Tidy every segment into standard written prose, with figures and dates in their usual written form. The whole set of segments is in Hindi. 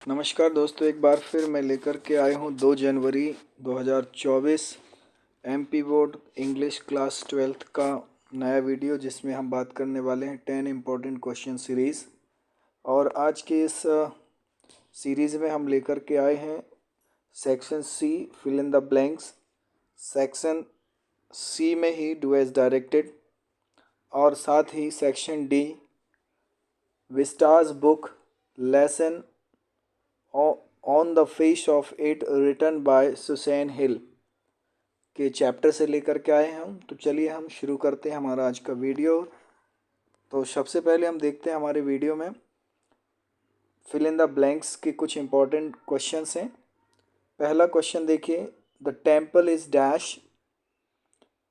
नमस्कार दोस्तों, एक बार फिर मैं लेकर के आया हूँ 2 जनवरी 2024 MP board English class 12th का नया वीडियो, जिसमें हम बात करने वाले हैं 10 इम्पोर्टेंट क्वेश्चन सीरीज़। और आज के इस सीरीज़ में हम लेकर के आए हैं section C, fill in the blanks. Section C में ही डू एज डायरेक्टेड, और साथ ही section D Vistas book lesson on the face of it written by Susan Hill के चैप्टर से लेकर के आए हैं हम। तो चलिए हम शुरू करते हैं हमारा आज का वीडियो। तो सबसे पहले हम देखते हैं हमारे वीडियो में फिल इन द ब्लैंक्स के कुछ इंपॉर्टेंट क्वेश्चंस हैं। पहला क्वेश्चन देखिए, the temple is dash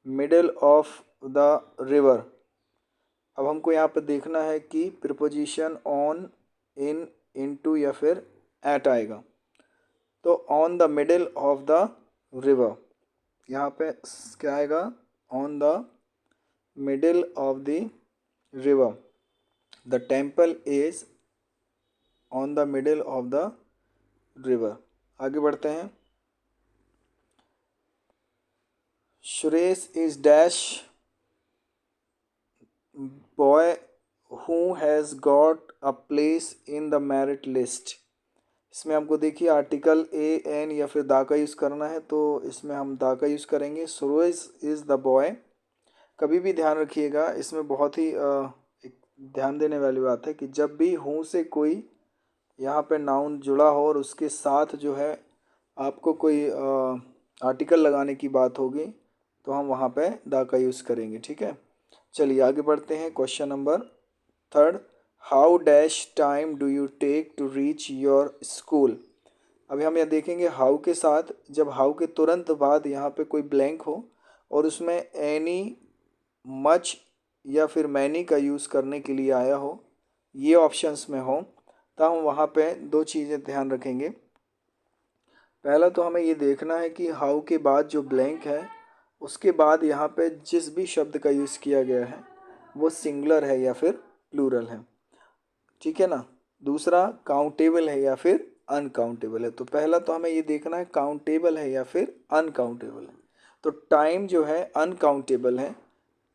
middle of the river. अब हमको यहाँ पर देखना है कि प्रीपोजिशन ऑन, इन, इनटू या फिर एट आएगा। तो on the middle of the river, यहाँ पे क्या आएगा? On the middle of the river. The temple is on the middle of the river. आगे बढ़ते हैं। Suresh is dash boy who has got a place in the merit list. इसमें हमको देखिए आर्टिकल ए एन या फिर दा का यूज़ करना है, तो इसमें हम दा का यूज़ करेंगे। Suresh is the boy. कभी भी ध्यान रखिएगा, इसमें बहुत ही एक ध्यान देने वाली बात है कि जब भी हूँ से कोई यहाँ पे नाउन जुड़ा हो और उसके साथ जो है आपको कोई आर्टिकल लगाने की बात होगी, तो हम वहाँ पे दा का यूज़ करेंगे। ठीक है, चलिए आगे बढ़ते हैं। Question number 3, how dash time do you take to reach your school. अभी हम यह देखेंगे हाउ के साथ, जब हाउ के तुरंत बाद यहाँ पे कोई ब्लैंक हो और उसमें एनी, मच या फिर मैनी का यूज़ करने के लिए आया हो, ये ऑप्शंस में हो, तो हम वहाँ पे दो चीज़ें ध्यान रखेंगे। पहला तो हमें ये देखना है कि हाउ के बाद जो ब्लैंक है उसके बाद यहाँ पे जिस भी शब्द का यूज़ किया गया है वो सिंगुलर है या फिर प्लूरल है। ठीक है ना। दूसरा, काउंटेबल है या फिर अनकाउंटेबल है। तो पहला तो हमें ये देखना है काउंटेबल है या फिर अनकाउंटेबल है। तो टाइम जो है अनकाउंटेबल है,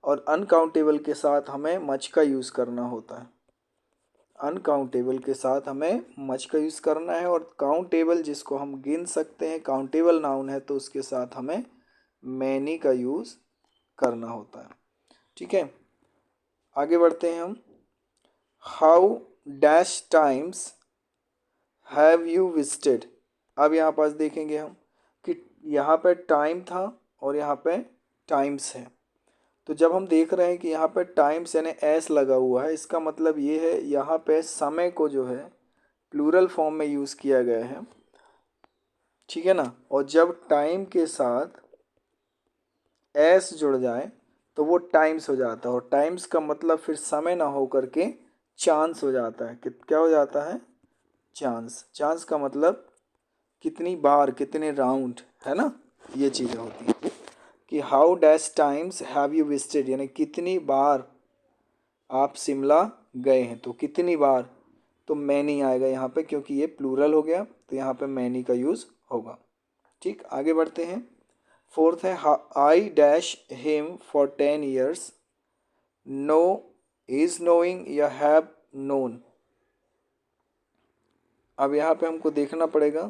और अनकाउंटेबल के साथ हमें मच का यूज़ करना होता है। अनकाउंटेबल के साथ हमें मच का यूज़ करना है, और काउंटेबल जिसको हम गिन सकते हैं, काउंटेबल नाउन है, तो उसके साथ हमें मैनी का यूज़ करना होता है। ठीक है, आगे बढ़ते हैं हम। How dash times have you visited. अब यहाँ पास देखेंगे हम कि यहाँ पे टाइम था और यहाँ पे टाइम्स है। तो जब हम देख रहे हैं कि यहाँ पे टाइम्स यानी एस लगा हुआ है, इसका मतलब ये है यहाँ पे समय को जो है प्लूरल फॉर्म में यूज़ किया गया है। ठीक है ना। और जब टाइम के साथ एस जुड़ जाए तो वो टाइम्स हो जाता है, और टाइम्स का मतलब फिर समय ना हो करके चांस हो जाता है। क्या हो जाता है? चांस। चांस का मतलब कितनी बार, कितने राउंड, है ना, ये चीज़ें होती हैं। कि how dash times have you visited, यानी कितनी बार आप शिमला गए हैं। तो कितनी बार, तो मैनी आएगा यहाँ पे, क्योंकि ये प्लूरल हो गया, तो यहाँ पे मैनी का यूज़ होगा। ठीक, आगे बढ़ते हैं। 4th है, I dash him for 10 years. No, is knowing या हैव नोन। अब यहाँ पे हमको देखना पड़ेगा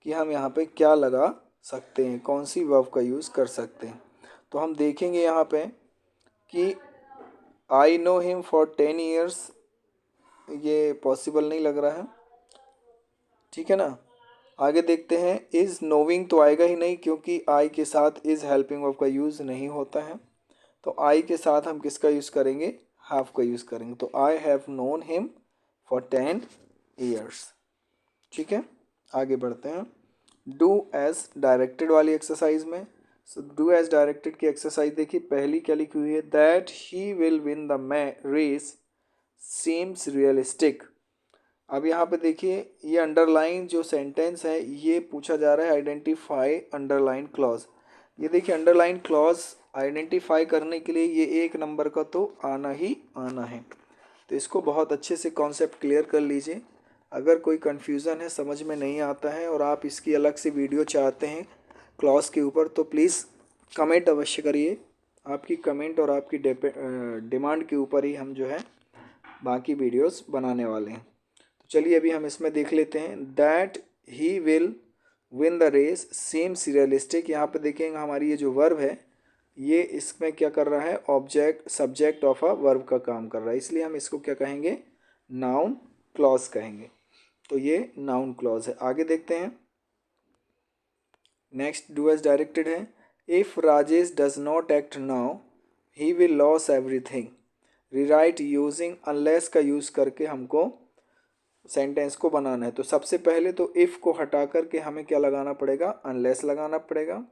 कि हम यहाँ पे क्या लगा सकते हैं, कौन सी वर्ब का यूज़ कर सकते हैं। तो हम देखेंगे यहाँ पे कि I know him for 10 years, ये पॉसिबल नहीं लग रहा है। ठीक है ना। आगे देखते हैं, इज़ नोविंग तो आएगा ही नहीं, क्योंकि आई के साथ इज़ हेल्पिंग वर्ब का यूज़ नहीं होता है। तो आई के साथ हम किसका यूज़ करेंगे? हैव का यूज़ करेंगे। तो I have known him for 10 years. ठीक है, आगे बढ़ते हैं। डू एज डायरेक्टेड वाली एक्सरसाइज में। सो डू एज डायरेक्टेड की एक्सरसाइज देखिए, पहली क्या लिखी हुई है? That he will win the race seems realistic. अब यहाँ पे देखिए, ये अंडरलाइन जो सेंटेंस है ये पूछा जा रहा है आइडेंटिफाई अंडरलाइन क्लॉज। ये देखिए अंडरलाइन क्लॉज आइडेंटिफाई करने के लिए ये 1 नंबर का तो आना ही आना है। तो इसको बहुत अच्छे से कॉन्सेप्ट क्लियर कर लीजिए। अगर कोई कन्फ्यूज़न है, समझ में नहीं आता है और आप इसकी अलग से वीडियो चाहते हैं क्लॉज के ऊपर, तो प्लीज़ कमेंट अवश्य करिए। आपकी कमेंट और आपकी डिमांड के ऊपर ही हम जो है बाकी वीडियोस बनाने वाले हैं। तो चलिए अभी हम इसमें देख लेते हैं। That he will win the race seems realistic. यहाँ पे देखेंगे हमारी ये जो वर्ब है ये इसमें क्या कर रहा है, object subject of a verb का काम कर रहा है, इसलिए हम इसको क्या कहेंगे, नाउन क्लॉज कहेंगे। तो ये नाउन क्लॉज है। आगे देखते हैं। नेक्स्ट डू एज डायरेक्टेड है। If Rajesh does not act now he will loss everything. Rewrite using unless का यूज़ करके हमको सेंटेंस को बनाना है। तो सबसे पहले तो इफ़ को हटा करके हमें क्या लगाना पड़ेगा, अनलेस लगाना पड़ेगा,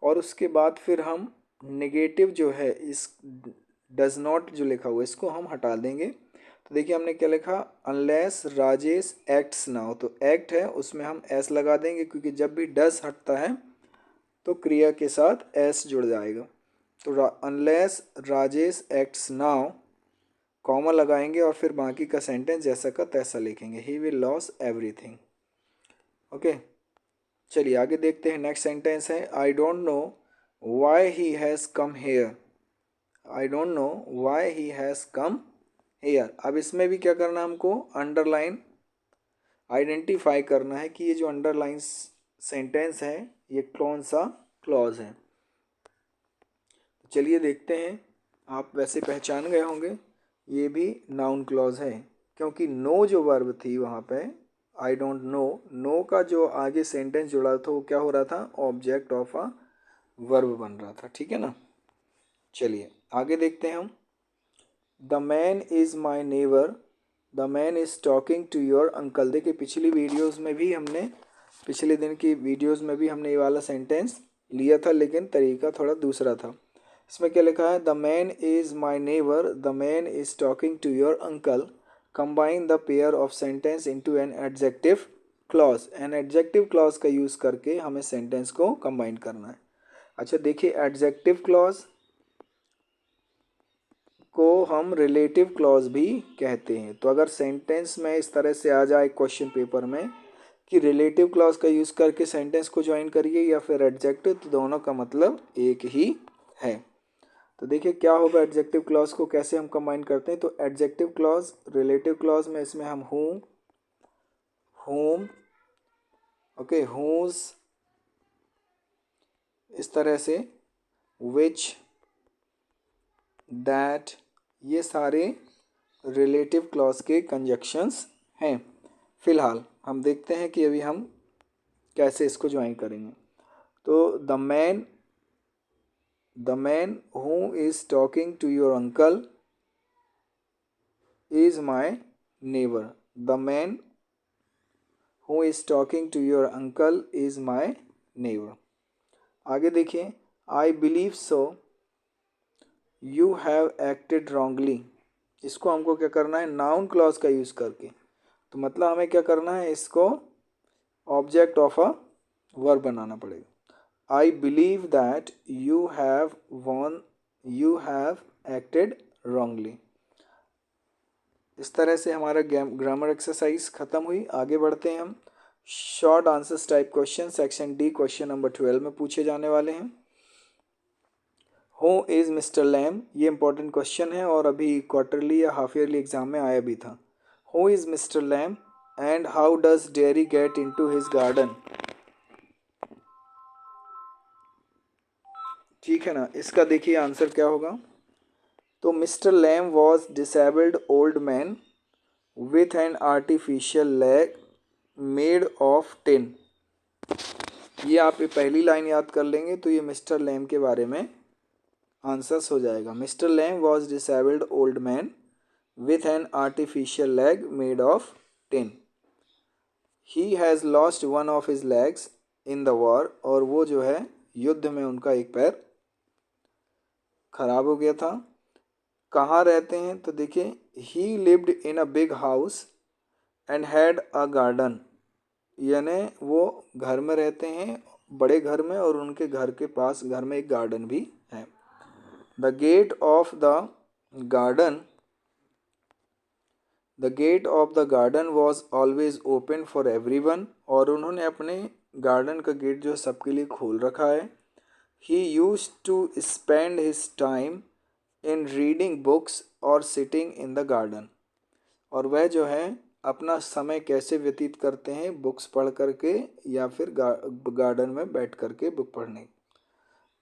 और उसके बाद फिर हम नेगेटिव जो है इस डज नॉट जो लिखा हुआ है इसको हम हटा देंगे। तो देखिए हमने क्या लिखा, अनलेस राजेश एक्ट्स नाउ। तो एक्ट है उसमें हम एस लगा देंगे, क्योंकि जब भी डस हटता है तो क्रिया के साथ एस जुड़ जाएगा। तो unless Rajesh acts now, comma लगाएंगे और फिर बाकी का सेंटेंस जैसा का तैसा लिखेंगे, he will loss everything. Okay, चलिए आगे देखते हैं। नेक्स्ट सेंटेंस है, I don't know why he has come here. I don't know why he has come here. अब इसमें भी क्या करना है, हमको अंडरलाइन आइडेंटिफाई करना है कि ये जो अंडरलाइन सेंटेंस है ये कौन सा क्लॉज है। तो चलिए देखते हैं। आप वैसे पहचान गए होंगे ये भी नाउन क्लॉज है, क्योंकि नो जो वर्ब थी वहाँ पे आई डोंट नो, नो का जो आगे सेंटेंस जुड़ा था वो क्या हो रहा था, ऑब्जेक्ट ऑफ अ वर्ब बन रहा था। ठीक है ना। चलिए आगे देखते हैं हम। The man is my neighbour, the man is talking to your uncle. देखिए पिछली वीडियोज़ में भी हमने, पिछले दिन की वीडियोज़ में भी हमने ये वाला सेंटेंस लिया था, लेकिन तरीका थोड़ा दूसरा था। इसमें क्या लिखा है, the man is my neighbour, the man is talking to your uncle, combine the pair of sentence into an adjective clause. An adjective clause का यूज़ करके हमें सेंटेंस को कंबाइन करना है। अच्छा देखिए, एडजेक्टिव क्लॉज को हम रिलेटिव क्लॉज भी कहते हैं। तो अगर सेंटेंस में इस तरह से आ जाए क्वेश्चन पेपर में कि रिलेटिव क्लॉज का यूज़ करके सेंटेंस को ज्वाइन करिए या फिर एडजेक्टिव, तो दोनों का मतलब एक ही है। तो देखिए क्या होगा, एडजेक्टिव क्लॉज को कैसे हम कंबाइन करते हैं। तो एडजेक्टिव क्लॉज रिलेटिव क्लॉज में इसमें हम हूँ, होम, ओके, हुज, इस तरह से विच, दैट, ये सारे रिलेटिव क्लॉज के कंजक्शंस हैं। फिलहाल हम देखते हैं कि अभी हम कैसे इसको ज्वाइन करेंगे। तो the man who is talking to your uncle is my neighbour. The man who is talking to your uncle is my neighbour. आगे देखिए, I believe so you have acted wrongly. इसको हमको क्या करना है, नाउन क्लॉज का यूज़ करके। तो मतलब हमें क्या करना है, इसको ऑब्जेक्ट ऑफ अ वर्ब बनाना पड़ेगा। I believe that you have acted wrongly. इस तरह से हमारा ग्रामर एक्सरसाइज ख़त्म हुई। आगे बढ़ते हैं हम। Short answers type question section D question number 12 में पूछे जाने वाले हैं। हु इज़ मिस्टर लैम, ये इंपॉर्टेंट क्वेश्चन है और अभी क्वार्टरली या हाफ ईयरली एग्जाम में आया भी था। Who is mister Lamb and how does Derry get into his garden. ठीक है ना। इसका देखिए आंसर क्या होगा। तो mister Lamb was disabled old man with an artificial leg made of tin. ये आप पहली लाइन याद कर लेंगे तो ये मिस्टर लैम के बारे में आंसर्स हो जाएगा। Mister Lamb was disabled old man with an artificial leg made of tin. He has lost one of his legs in the war, और वो जो है युद्ध में उनका एक पैर खराब हो गया था। कहाँ रहते हैं, तो देखिए, ही lived in a big house and had a garden, यानी वो घर में रहते हैं, बड़े घर में, और उनके घर के पास घर में एक गार्डन भी है। The gate of the garden the gate of the garden was always open for everyone, और उन्होंने अपने गार्डन का गेट जो है सबके लिए खोल रखा है। He used to spend his time in reading books और सिटिंग इन द गार्डन, और वह जो है अपना समय कैसे व्यतीत करते हैं, बुक्स पढ़ करके या फिर गार्डन में बैठ करके बुक पढ़ने।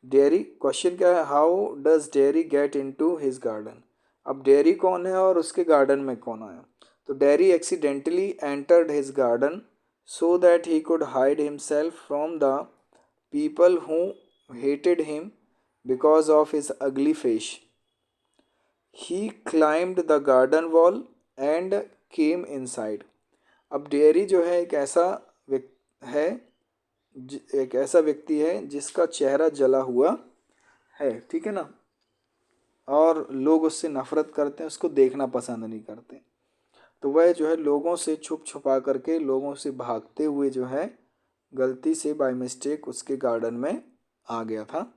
डेयरी, क्वेश्चन क्या है, how does Derry get into his garden. अब डेयरी कौन है और उसके गार्डन में कौन आया। तो Derry accidentally entered his garden so that he could hide himself from the people who hated him because of his ugly face. He climbed the garden wall and came inside. अब डेयरी जो है एक ऐसा व्यक्ति है जिसका चेहरा जला हुआ है, ठीक है ना, और लोग उससे नफरत करते हैं, उसको देखना पसंद नहीं करते। तो वह जो है लोगों से छुप छुपा करके, लोगों से भागते हुए जो है गलती से बाय मिस्टेक उसके गार्डन में आ गया था।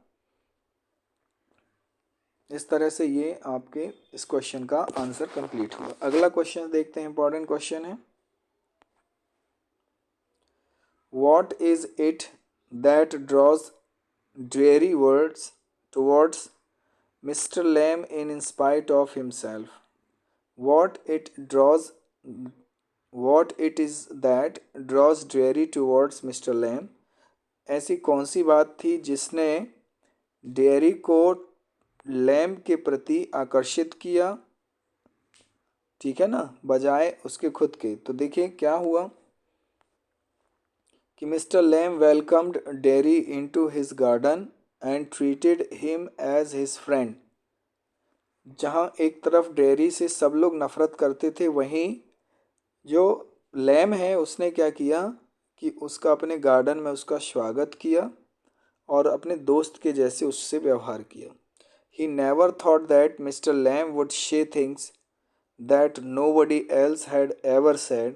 इस तरह से ये आपके इस क्वेश्चन का आंसर कंप्लीट हुआ। अगला क्वेश्चन देखते हैं, इंपॉर्टेंट क्वेश्चन है, what is it that draws dreary words towards Mr. Lamb in spite of himself. What it draws, what it is that draws dreary towards Mr. Lamb. ऐसी कौन सी बात थी जिसने डेयरी को लैम्ब के प्रति आकर्षित किया, ठीक है ना, बजाय उसके खुद के। तो देखिए क्या हुआ कि mister Lamb welcomed Derry into his garden and treated him as his friend. जहाँ एक तरफ डेयरी से सब लोग नफरत करते थे, वहीं जो लैम है उसने क्या किया कि उसका अपने गार्डन में उसका स्वागत किया और अपने दोस्त के जैसे उससे व्यवहार किया। He never thought that mister Lamb would say things that nobody else had ever said.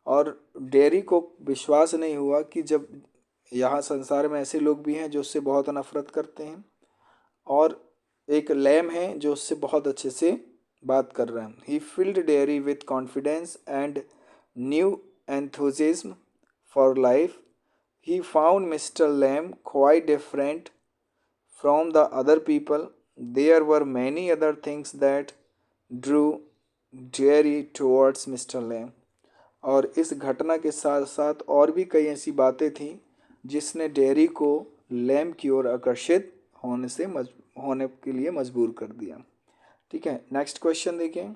और डेयरी को विश्वास नहीं हुआ कि जब यहाँ संसार में ऐसे लोग भी हैं जो उससे बहुत नफरत करते हैं, और एक लैम है जो उससे बहुत अच्छे से बात कर रहा है। He filled Derry with confidence and new enthusiasm for life. He found Mister Lamb quite different from the other people. There were many other things that drew Derry towards Mister Lamb. और इस घटना के साथ साथ और भी कई ऐसी बातें थीं जिसने डेयरी को लैम की ओर आकर्षित होने के लिए मजबूर कर दिया। ठीक है, नेक्स्ट क्वेश्चन देखिए,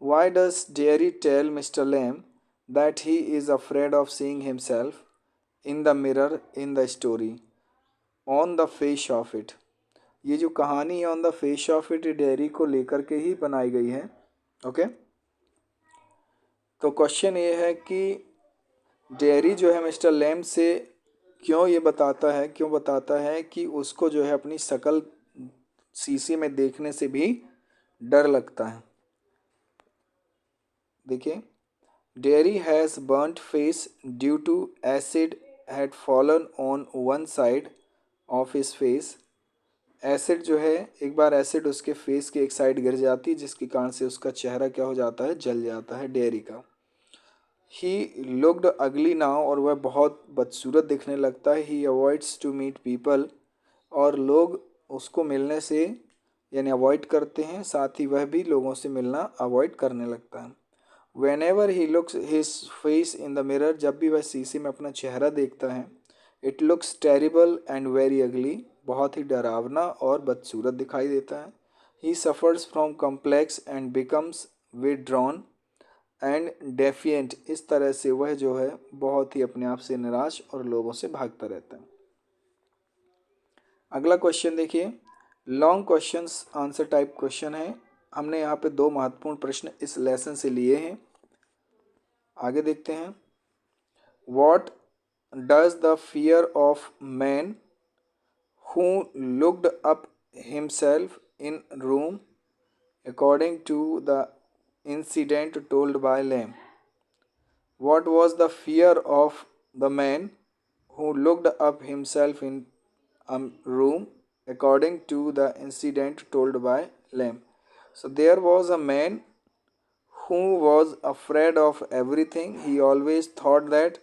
why does Derry tell mister Lamb that he is afraid of seeing himself in the mirror in the story on the face of it. ये जो कहानी है on the face of it, Derry को लेकर के ही बनाई गई है। ओके, तो क्वेश्चन ये है कि डेयरी जो है मिस्टर लैम से क्यों बताता है कि उसको जो है अपनी शक्ल शीशे में देखने से भी डर लगता है। देखिए, Derry has burnt face due to acid had fallen on one side of his face. Acid जो है, एक बार एसिड उसके फेस की एक साइड गिर जाती है जिसके कारण से उसका चेहरा क्या हो जाता है, जल जाता है डेयरी का। ही लुक्ड अगली नाउ, और वह बहुत बदसूरत दिखने लगता है। ही अवॉइड्स टू मीट पीपल, और लोग उसको मिलने से यानी अवॉइड करते हैं, साथ ही वह भी लोगों से मिलना अवॉइड करने लगता है। Whenever he looks his face in the mirror, जब भी वह शीशे में अपना चेहरा देखता है, it looks terrible and very ugly, बहुत ही डरावना और बदसूरत दिखाई देता है। He suffers from complex and becomes withdrawn and defiant, इस तरह से वह जो है बहुत ही अपने आप से निराश और लोगों से भागता रहता है। अगला क्वेश्चन देखिए, long questions answer type question है। हमने यहाँ पे दो महत्वपूर्ण प्रश्न इस लेसन से लिए हैं। आगे देखते हैं, what does the fear of man who looked up himself in room according to the incident told by Lamb. What was the fear of the man who looked up himself in a room according to the incident told by Lamb? So there was a man who was afraid of everything. He always thought that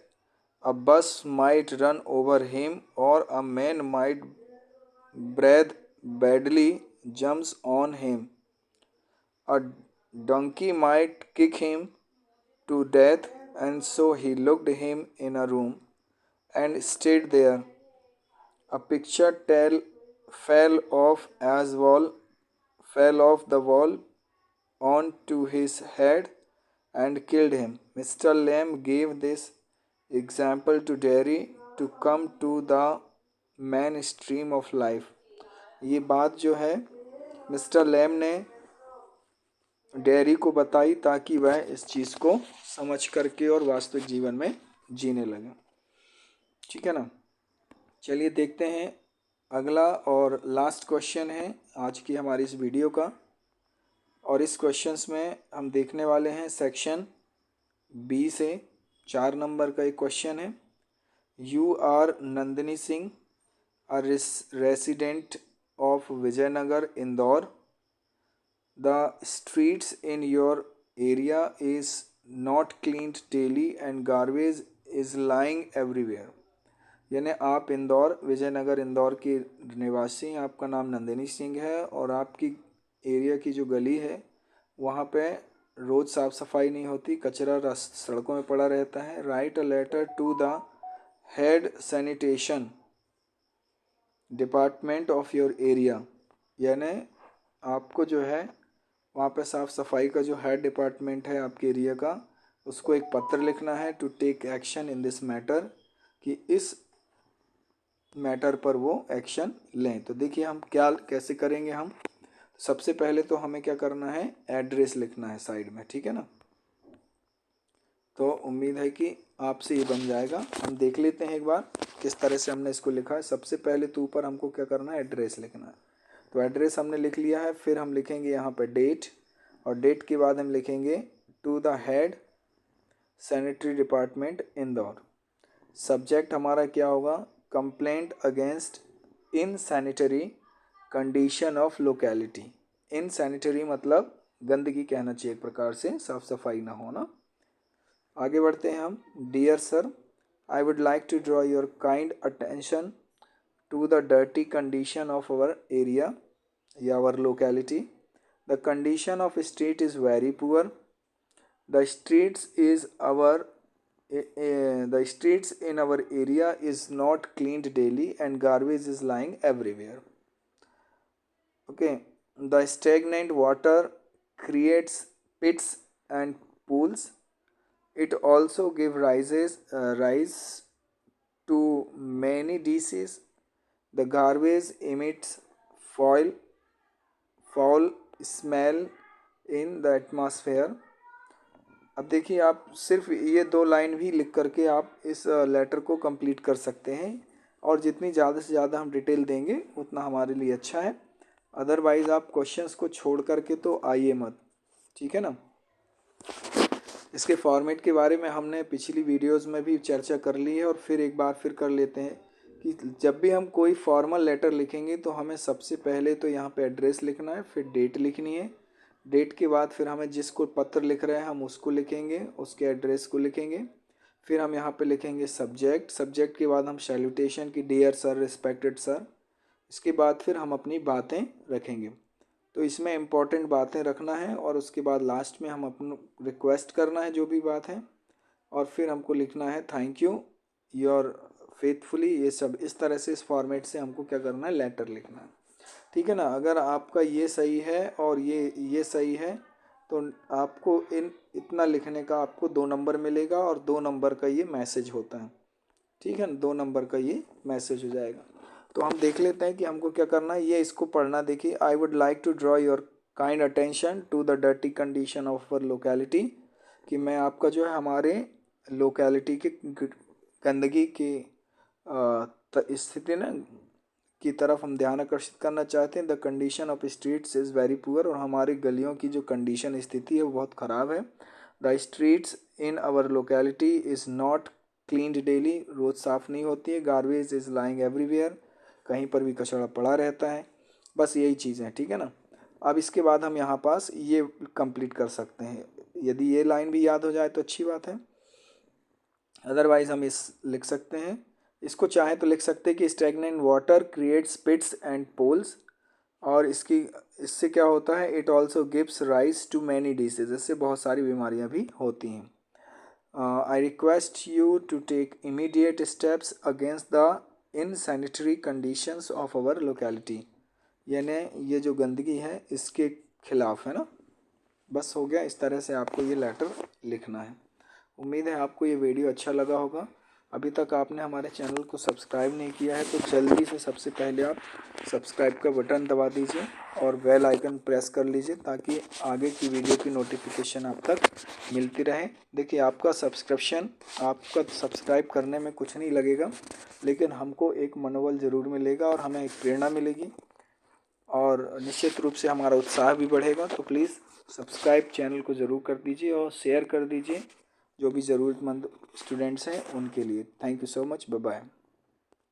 a bus might run over him or a man might breathe badly jumps on him. A donkey might kick him to death, and so he locked him in a room and stayed there. A picture tell fell off as wall fell off the wall onto his head and killed him. Mr. Lamb gave this example to Derry to come to the mainstream of life. ये बात जो है मिस्टर लैम ने डेरी को बताई ताकि वह इस चीज़ को समझ करके और वास्तविक जीवन में जीने लगे। ठीक है ना। चलिए देखते हैं अगला और लास्ट क्वेश्चन है आज की हमारी इस वीडियो का, और इस क्वेश्चंस में हम देखने वाले हैं सेक्शन बी से 4 नंबर का एक क्वेश्चन है। You are Nandini Singh, a resident of Vijaynagar Indore. The streets in your area is not cleaned daily and garbage is lying everywhere. यानी आप इंदौर विजयनगर इंदौर की निवासी हैं, आपका नाम नंदिनी सिंह है और आपकी एरिया की जो गली है वहाँ पे रोज़ साफ़ सफाई नहीं होती, कचरा सड़कों में पड़ा रहता है। Write a letter to the head sanitation department of your area. यानी आपको जो है वहाँ पे साफ़ सफाई का जो हेड डिपार्टमेंट है आपके एरिया का, उसको एक पत्र लिखना है to take action in this matter, कि इस मैटर पर वो एक्शन लें। तो देखिए हम क्या कैसे करेंगे। हम सबसे पहले तो हमें क्या करना है, एड्रेस लिखना है साइड में। ठीक है ना। तो उम्मीद है कि आपसे ये बन जाएगा। हम देख लेते हैं एक बार किस तरह से हमने इसको लिखा है। सबसे पहले तो ऊपर हमको क्या करना है, एड्रेस लिखना है। तो एड्रेस हमने लिख लिया है। फिर हम लिखेंगे यहाँ पे डेट, और डेट के बाद हम लिखेंगे to the head sanitary department Indore. Subject हमारा क्या होगा, complaint against insanitary condition of locality. Insanitary मतलब गंदगी कहना चाहिए, एक प्रकार से साफ सफाई ना होना। आगे बढ़ते हैं हम। Dear sir, I would like to draw your kind attention to the dirty condition of our area या our locality. The condition of street is very poor. The streets is our the streets in our area is not cleaned daily and garbage is lying everywhere. Okay, the stagnant water creates pits and pools. It also gives rise to many diseases. The garbage emits foul smell in the atmosphere. अब देखिए आप सिर्फ ये 2 लाइन भी लिख करके आप इस लेटर को कंप्लीट कर सकते हैं, और जितनी ज़्यादा से ज़्यादा हम डिटेल देंगे उतना हमारे लिए अच्छा है। अदरवाइज़ आप क्वेश्चंस को छोड़ करके तो आइए मत। ठीक है ना। इसके फॉर्मेट के बारे में हमने पिछली वीडियोस में भी चर्चा कर ली है, और फिर एक बार फिर कर लेते हैं कि जब भी हम कोई फॉर्मल लेटर लिखेंगे तो हमें सबसे पहले तो यहाँ पे एड्रेस लिखना है, फिर डेट लिखनी है। डेट के बाद फिर हमें जिसको पत्र लिख रहे हैं हम उसको लिखेंगे, उसके एड्रेस को लिखेंगे। फिर हम यहाँ पे लिखेंगे सब्जेक्ट। सब्जेक्ट के बाद हम सैल्यूटेशन की डियर सर, रिस्पेक्टेड सर। इसके बाद फिर हम अपनी बातें रखेंगे। तो इसमें इम्पोर्टेंट बातें रखना है, और उसके बाद लास्ट में हम अपना रिक्वेस्ट करना है जो भी बात है, और फिर हमको लिखना है थैंक यू योर फेथफुली। ये सब इस तरह से इस फॉर्मेट से हमको क्या करना है, लेटर लिखना है। ठीक है ना। अगर आपका ये सही है और ये सही है तो आपको इतना लिखने का आपको 2 नंबर मिलेगा, और 2 नंबर का ये मैसेज होता है। ठीक है ना, 2 नंबर का ये मैसेज हो जाएगा। तो हम देख लेते हैं कि हमको क्या करना है। ये इसको पढ़ना देखिए। I would like to draw your kind attention to the dirty condition of our locality, कि मैं आपका जो है हमारे लोकेलिटी के गंदगी की स्थिति ना की तरफ हम ध्यान आकर्षित करना चाहते हैं। The condition of streets is very poor, और हमारी गलियों की जो कंडीशन स्थिति है वो बहुत ख़राब है। The streets in our locality is not cleaned daily, रोज़ साफ़ नहीं होती है। गार्बेज इज़ लाइंग एवरीवेयर, कहीं पर भी कचरा पड़ा रहता है। बस यही चीज़ें हैं। ठीक है ना। अब इसके बाद हम यहाँ पास ये कंप्लीट कर सकते हैं। यदि ये लाइन भी याद हो जाए तो अच्छी बात है, अदरवाइज हम इस लिख सकते हैं, इसको चाहे तो लिख सकते हैं कि stagnant water creates pits and pools, और इससे क्या होता है, it also gives rise to many disease, इससे बहुत सारी बीमारियां भी होती हैं। I request you to take immediate steps against the insanitary conditions of our locality, यानी ये जो गंदगी है इसके खिलाफ है ना। बस हो गया, इस तरह से आपको ये लेटर लिखना है। उम्मीद है आपको ये वीडियो अच्छा लगा होगा। अभी तक आपने हमारे चैनल को सब्सक्राइब नहीं किया है तो जल्दी से सबसे पहले आप सब्सक्राइब का बटन दबा दीजिए और बेल आइकन प्रेस कर लीजिए ताकि आगे की वीडियो की नोटिफिकेशन आप तक मिलती रहे। देखिए आपका सब्सक्राइब करने में कुछ नहीं लगेगा, लेकिन हमको एक मनोबल ज़रूर मिलेगा और हमें एक प्रेरणा मिलेगी और निश्चित रूप से हमारा उत्साह भी बढ़ेगा। तो प्लीज़ सब्सक्राइब चैनल को ज़रूर कर दीजिए और शेयर कर दीजिए जो भी ज़रूरतमंद स्टूडेंट्स हैं उनके लिए। Thank you so much, bye bye.